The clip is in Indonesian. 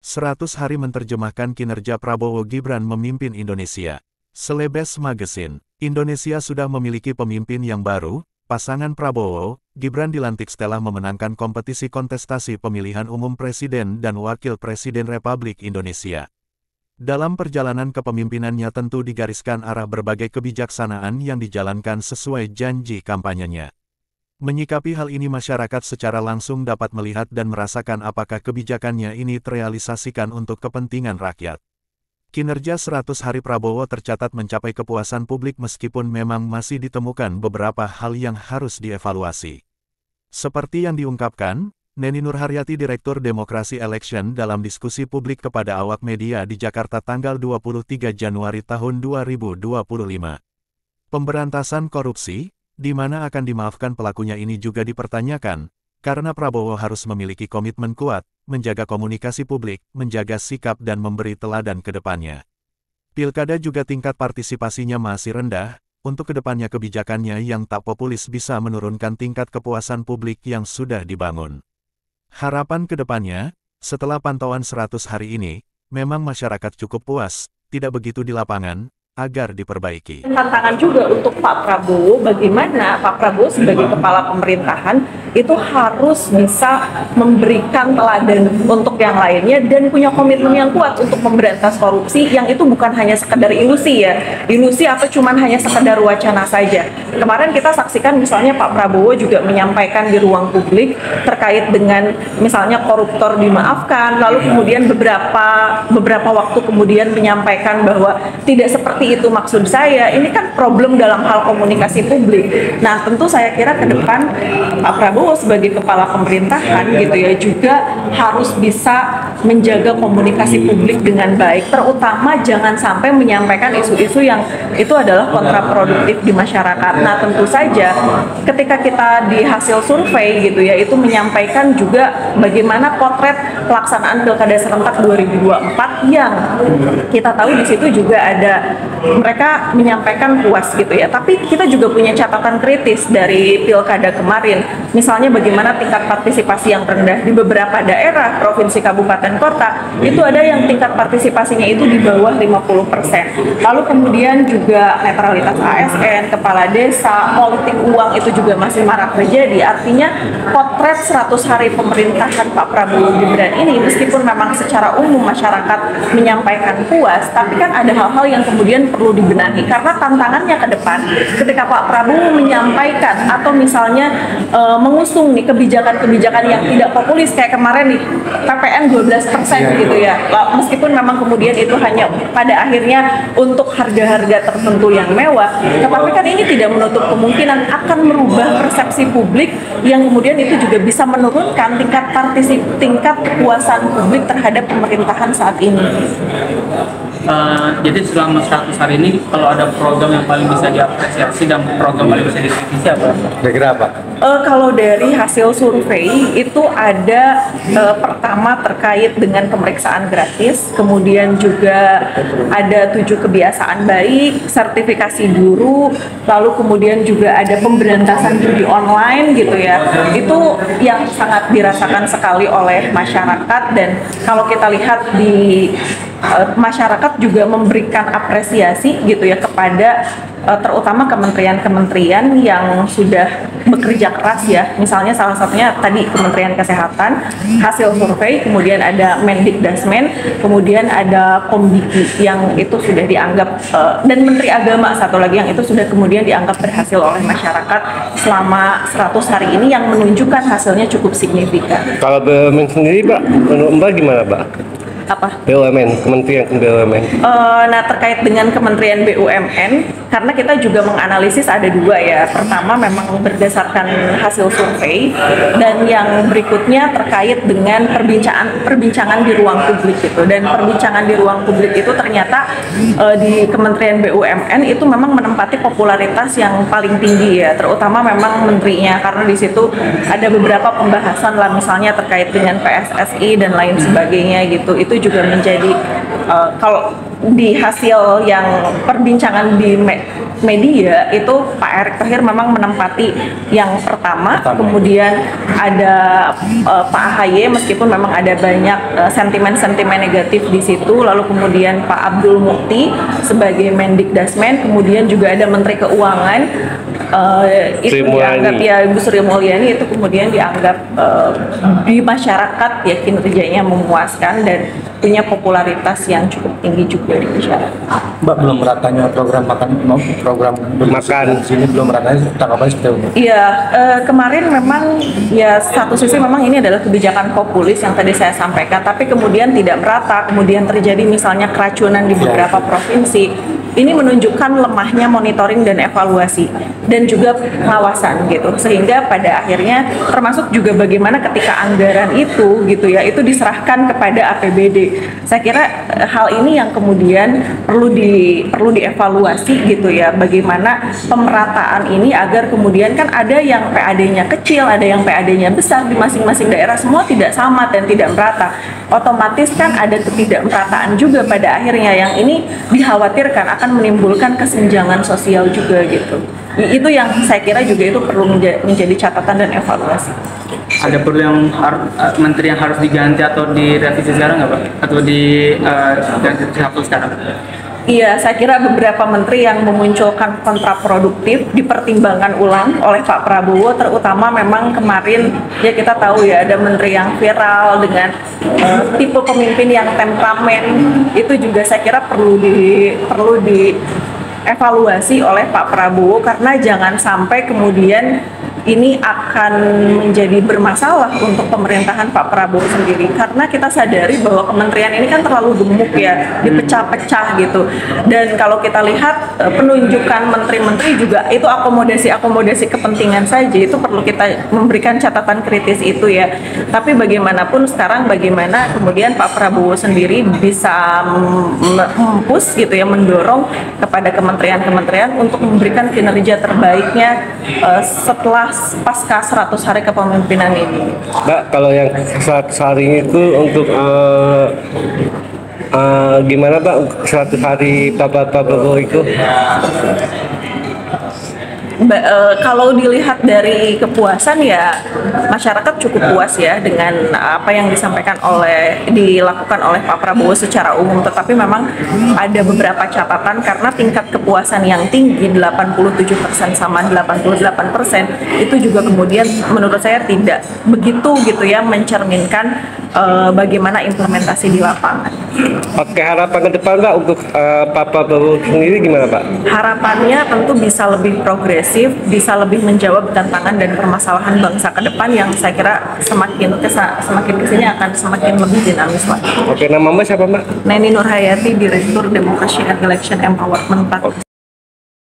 100 hari menerjemahkan kinerja Prabowo Gibran memimpin Indonesia. Selebes Magazine, Indonesia sudah memiliki pemimpin yang baru. Pasangan Prabowo, Gibran dilantik setelah memenangkan kompetisi kontestasi pemilihan umum Presiden dan Wakil Presiden Republik Indonesia. Dalam perjalanan kepemimpinannya tentu digariskan arah berbagai kebijaksanaan yang dijalankan sesuai janji kampanyenya. Menyikapi hal ini masyarakat secara langsung dapat melihat dan merasakan apakah kebijakannya ini terrealisasikan untuk kepentingan rakyat. Kinerja 100 hari Prabowo tercatat mencapai kepuasan publik meskipun memang masih ditemukan beberapa hal yang harus dievaluasi. Seperti yang diungkapkan, Neni Nurharyati Direktur Demokrasi Election dalam diskusi publik kepada awak media di Jakarta tanggal 23 Januari tahun 2025. Pemberantasan korupsi, di mana akan dimaafkan pelakunya ini juga dipertanyakan, karena Prabowo harus memiliki komitmen kuat, menjaga komunikasi publik, menjaga sikap dan memberi teladan ke depannya. Pilkada juga tingkat partisipasinya masih rendah, untuk kedepannya kebijakannya yang tak populis bisa menurunkan tingkat kepuasan publik yang sudah dibangun. Harapan ke depannya, setelah pantauan 100 hari ini, memang masyarakat cukup puas, tidak begitu di lapangan, agar diperbaiki. Tantangan juga untuk Pak Prabowo, bagaimana Pak Prabowo sebagai kepala pemerintahan itu harus bisa memberikan teladan untuk yang lainnya dan punya komitmen yang kuat untuk memberantas korupsi yang itu bukan hanya sekedar ilusi ya, ilusi atau cuman hanya sekedar wacana saja. Kemarin kita saksikan misalnya Pak Prabowo juga menyampaikan di ruang publik terkait dengan misalnya koruptor dimaafkan, lalu kemudian beberapa waktu kemudian menyampaikan bahwa tidak seperti itu maksud saya. Ini kan problem dalam hal komunikasi publik. Nah, tentu saya kira ke depan Pak Prabowo sebagai kepala pemerintahan gitu ya juga harus bisa menjaga komunikasi publik dengan baik, terutama jangan sampai menyampaikan isu-isu yang itu adalah kontraproduktif di masyarakat. Nah, tentu saja ketika kita di hasil survei gitu ya itu menyampaikan juga bagaimana potret pelaksanaan Pilkada serentak 2024 yang kita tahu di situ juga ada mereka menyampaikan puas gitu ya, tapi kita juga punya catatan kritis dari Pilkada kemarin, misalnya bagaimana tingkat partisipasi yang rendah di beberapa daerah, provinsi, kabupaten, kota, itu ada yang tingkat partisipasinya itu di bawah 50%. Lalu kemudian juga netralitas ASN, kepala desa, politik uang itu juga masih marak terjadi. Artinya potret 100 hari pemerintahan Pak Prabowo Gibran ini meskipun memang secara umum masyarakat menyampaikan puas, tapi kan ada hal-hal yang kemudian perlu dibenahi karena tantangannya ke depan ketika Pak Prabowo menyampaikan atau misalnya mengusung nih kebijakan-kebijakan yang tidak populis kayak kemarin nih PPN 12% gitu ya, meskipun memang kemudian itu hanya pada akhirnya untuk harga-harga tertentu yang mewah, tetapi kan ini tidak menutup kemungkinan akan merubah persepsi publik yang kemudian itu juga bisa menurunkan tingkat kepuasan publik terhadap pemerintahan saat ini. Jadi selama 100 hari ini kalau ada program yang paling bisa diapresiasi dan program paling bisa dikritisi apa? Kira-kira apa? Kalau dari hasil survei itu ada pertama terkait dengan pemeriksaan gratis, kemudian juga ada 7 kebiasaan baik, sertifikasi guru, lalu kemudian juga ada pemberantasan judi online gitu ya. Itu yang sangat dirasakan sekali oleh masyarakat dan kalau kita lihat di masyarakat juga memberikan apresiasi gitu ya kepada terutama kementerian-kementerian yang sudah bekerja keras ya. Misalnya salah satunya tadi Kementerian Kesehatan, hasil survei, kemudian ada Mendikdasmen, kemudian ada Komdiki yang itu sudah dianggap dan Menteri Agama satu lagi yang itu sudah kemudian dianggap berhasil oleh masyarakat selama 100 hari ini yang menunjukkan hasilnya cukup signifikan. Kalau BUMN sendiri, Pak, menurut Mbak gimana, Pak? Apa? BUMN, Kementerian BUMN. Nah, terkait dengan Kementerian BUMN, karena kita juga menganalisis ada 2 ya. Pertama memang berdasarkan hasil survei dan yang berikutnya terkait dengan perbincangan di ruang publik gitu. Dan perbincangan di ruang publik itu ternyata di Kementerian BUMN itu memang menempati popularitas yang paling tinggi ya, terutama memang menterinya karena di situ ada beberapa pembahasan lah misalnya terkait dengan PSSI dan lain sebagainya gitu. Itu juga menjadi kalau di hasil yang perbincangan di media itu Pak Erick Thohir memang menempati yang pertama. Kemudian ada Pak AHY meskipun memang ada banyak sentimen-sentimen negatif di situ, lalu kemudian Pak Abdul Mukti sebagai Mendikdasmen, kemudian juga ada Menteri Keuangan itu dianggap ya Bu Sri Mulyani itu kemudian dianggap di masyarakat ya kinerjanya memuaskan dan punya popularitas yang cukup tinggi juga di masyarakat. Mbak, belum meratanya program makan sini belum meratanya, tanggapannya seperti apa? Iya, kemarin memang ya satu sisi memang ini adalah kebijakan populis yang tadi saya sampaikan, tapi kemudian tidak merata, kemudian terjadi misalnya keracunan di beberapa provinsi. Ini menunjukkan lemahnya monitoring dan evaluasi dan juga pengawasan gitu, sehingga pada akhirnya termasuk juga bagaimana ketika anggaran itu gitu ya itu diserahkan kepada APBD. Saya kira hal ini yang kemudian perlu dievaluasi gitu ya, bagaimana pemerataan ini agar kemudian kan ada yang PAD-nya kecil, ada yang PAD-nya besar di masing-masing daerah, semua tidak sama dan tidak merata. Otomatis kan ada ketidakmerataan juga pada akhirnya yang ini dikhawatirkan akan menimbulkan kesenjangan sosial juga gitu. Itu yang saya kira juga itu perlu menjadi catatan dan evaluasi. Ada perlu yang menteri yang harus diganti atau direvisi sekarang nggak Pak? Atau diganti sekarang? Iya, saya kira beberapa menteri yang memunculkan kontraproduktif dipertimbangkan ulang oleh Pak Prabowo, terutama memang kemarin ya kita tahu ya ada menteri yang viral dengan tipe pemimpin yang temperamen, itu juga saya kira perlu dievaluasi oleh Pak Prabowo karena jangan sampai kemudian ini akan menjadi bermasalah untuk pemerintahan Pak Prabowo sendiri karena kita sadari bahwa kementerian ini kan terlalu gemuk ya, dipecah-pecah gitu. Dan kalau kita lihat penunjukan menteri-menteri juga itu akomodasi kepentingan saja, itu perlu kita memberikan catatan kritis itu ya. Tapi bagaimanapun sekarang bagaimana kemudian Pak Prabowo sendiri bisa mempush gitu ya, mendorong kepada kementerian-kementerian untuk memberikan kinerja terbaiknya setelah pasca 100 hari kepemimpinan ini. Mbak, kalau yang 100 hari itu untuk gimana Pak 100 hari Pak Prabowo itu? Kalau dilihat dari kepuasan ya masyarakat cukup puas ya dengan apa yang dilakukan oleh Pak Prabowo secara umum, tetapi memang ada beberapa catatan karena tingkat kepuasan yang tinggi 87% sama 88% itu juga kemudian menurut saya tidak begitu gitu ya mencerminkan bagaimana implementasi di lapangan. Oke, harapan ke depan Pak untuk Pak Prabowo sendiri gimana Pak? Harapannya tentu bisa lebih progresif, bisa lebih menjawab tantangan dan permasalahan bangsa ke depan yang saya kira semakin kesini akan semakin lebih dinamis lagi. Oke, nama Mbak siapa Mbak? Neni Nurhayati, Direktur Democracy and Election Empowerment 4.